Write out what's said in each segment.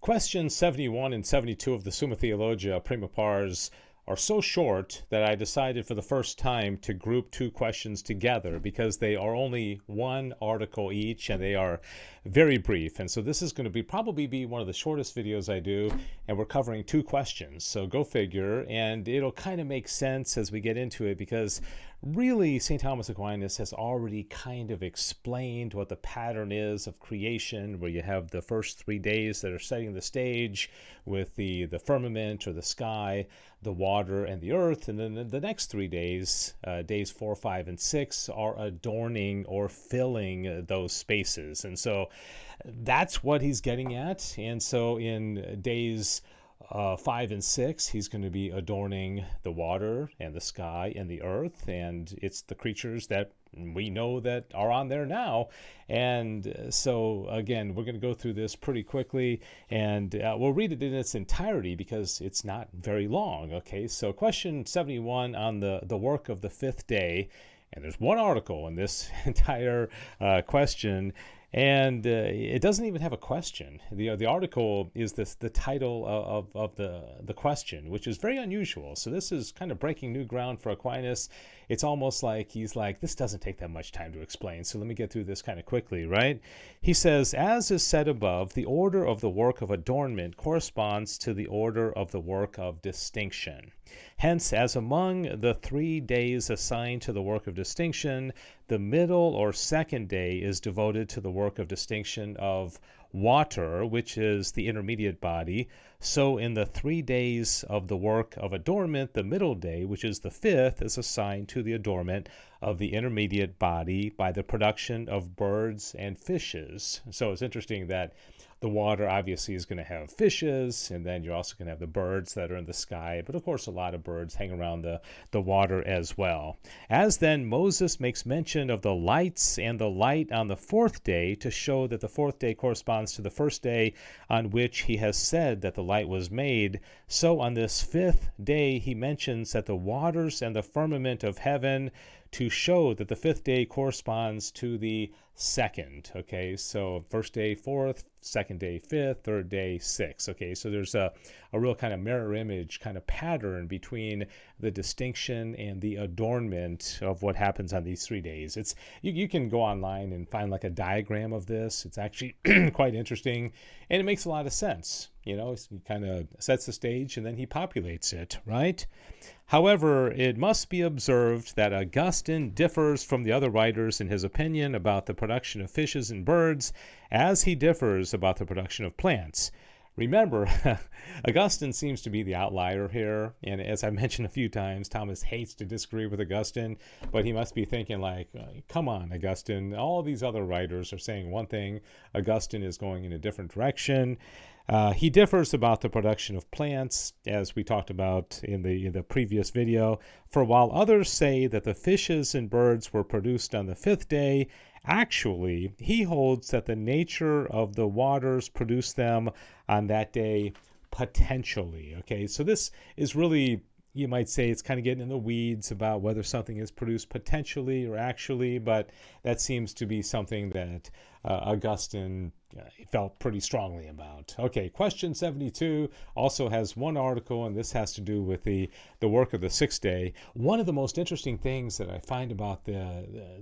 Questions 71 and 72 of the Summa Theologia Prima Pars are so short that I decided for the first time to group two questions together because they are only one article each and they are very brief. And so this is going to probably be one of the shortest videos I do, and we're covering two questions. So go figure, and it'll kind of make sense as we get into it because really St. Thomas Aquinas has already kind of explained what the pattern is of creation, where you have the first 3 days that are setting the stage with the firmament or the sky, the water, and the earth. And then the next 3 days, days 4, 5, and 6, are adorning or filling those spaces. And so that's what he's getting at. And so in days 5 and 6, he's going to be adorning the water and the sky and the earth, and it's the creatures that we know that are on there now. And so again, we're going to go through this pretty quickly, and we'll read it in its entirety because it's not very long. Okay, so question 71 on the work of the fifth day, and there's one article in this entire question. And it doesn't even have a question. The article is the title of the question, which is very unusual. So this is kind of breaking new ground for Aquinas. It's almost like he's like, this doesn't take that much time to explain, so let me get through this kind of quickly, right? He says, as is said above, the order of the work of adornment corresponds to the order of the work of distinction. Hence, as among the 3 days assigned to the work of distinction, the middle or second day is devoted to the work of distinction of water, which is the intermediate body. So in the 3 days of the work of adornment, the middle day, which is the fifth, is assigned to the adornment of the intermediate body by the production of birds and fishes. So it's interesting that the water obviously is going to have fishes, and then you're also going to have the birds that are in the sky. But of course, a lot of birds hang around the water as well. As then Moses makes mention of the lights and the light on the fourth day to show that the fourth day corresponds to the first day on which he has said that the light was made, so on this fifth day he mentions that the waters and the firmament of heaven to show that the fifth day corresponds to the second. Okay, so first day fourth, second day fifth, third day sixth. Okay, so there's a real kind of mirror image kind of pattern between the distinction and the adornment of what happens on these 3 days. It's you can go online and find like a diagram of this. It's actually quite interesting, and it makes a lot of sense. You know, he kind of sets the stage and then he populates it, right? However, it must be observed that Augustine differs from the other writers in his opinion about the production of fishes and birds, as he differs about the production of plants. Remember, Augustine seems to be the outlier here, and as I mentioned a few times, Thomas hates to disagree with Augustine, but he must be thinking like, come on, Augustine, all these other writers are saying one thing, Augustine is going in a different direction. He differs about the production of plants, as we talked about in the previous video. For while others say that the fishes and birds were produced on the fifth day, actually, he holds that the nature of the waters produced them on that day potentially. Okay, so this is really, you might say, it's kind of getting in the weeds about whether something is produced potentially or actually, but that seems to be something that Augustine felt pretty strongly about. Okay, question 72 also has one article, and this has to do with the work of the sixth day. One of the most interesting things that I find about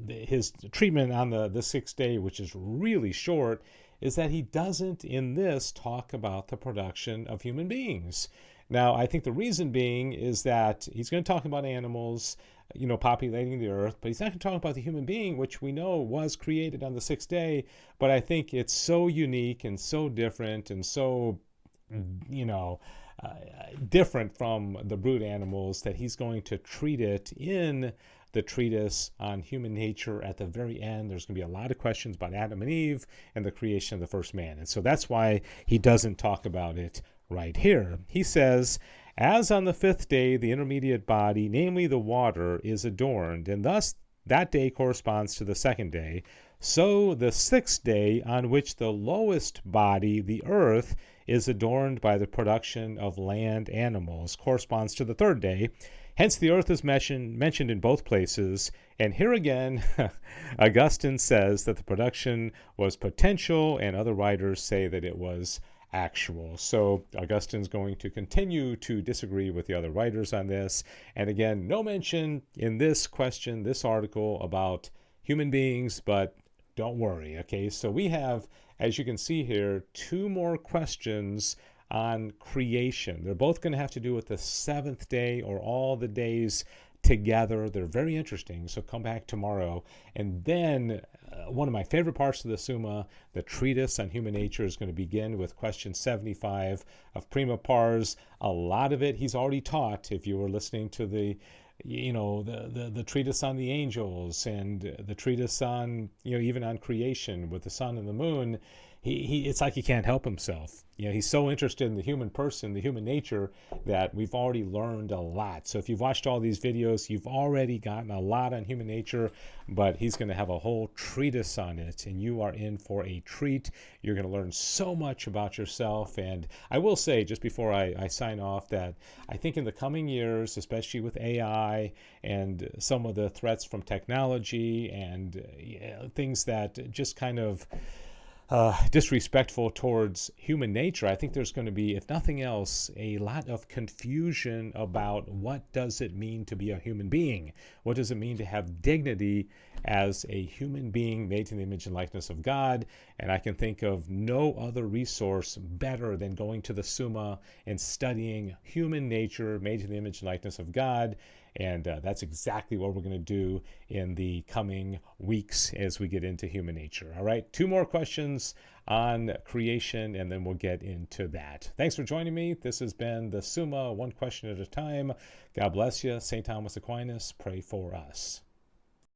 his treatment on the sixth day, which is really short, is that he doesn't in this talk about the production of human beings. Now, I think the reason being is that he's going to talk about animals, you know, populating the earth, but he's not going to talk about the human being, which we know was created on the sixth day. But I think it's so unique and so different and so, you know, different from the brute animals that he's going to treat it in the treatise on human nature at the very end. There's going to be a lot of questions about Adam and Eve and the creation of the first man. And so that's why he doesn't talk about it right here. He says, as on the fifth day, the intermediate body, namely the water, is adorned, and thus that day corresponds to the second day. So the sixth day, on which the lowest body, the earth, is adorned by the production of land animals, corresponds to the third day. Hence the earth is mentioned in both places, and here again Augustine says that the production was potential, and other writers say that it was actual. So Augustine's going to continue to disagree with the other writers on this. And again, no mention in this question, this article, about human beings, but don't worry. Okay, so we have, as you can see here, two more questions on creation. They're both going to have to do with the seventh day or all the days together. They're very interesting, so come back tomorrow. And then one of my favorite parts of the Summa, the treatise on human nature, is going to begin with question 75 of Prima Pars. A lot of it he's already taught if you were listening to the treatise on the angels and the treatise on, even on creation with the sun and the moon. He it's like he can't help himself. He's so interested in the human person, the human nature, that we've already learned a lot. So if you've watched all these videos, you've already gotten a lot on human nature, but he's going to have a whole treatise on it, and you are in for a treat. You're going to learn so much about yourself. And I will say, just before I sign off, that I think in the coming years, especially with AI and some of the threats from technology and things that just kind of disrespectful towards human nature, I think there's going to be, if nothing else, a lot of confusion about what does it mean to be a human being? What does it mean to have dignity as a human being made in the image and likeness of God? And I can think of no other resource better than going to the Summa and studying human nature made in the image and likeness of God. And that's exactly what we're going to do in the coming weeks as we get into human nature. All right, two more questions on creation, and then we'll get into that. Thanks for joining me. This has been the Summa, one question at a time. God bless you. St. Thomas Aquinas, pray for us.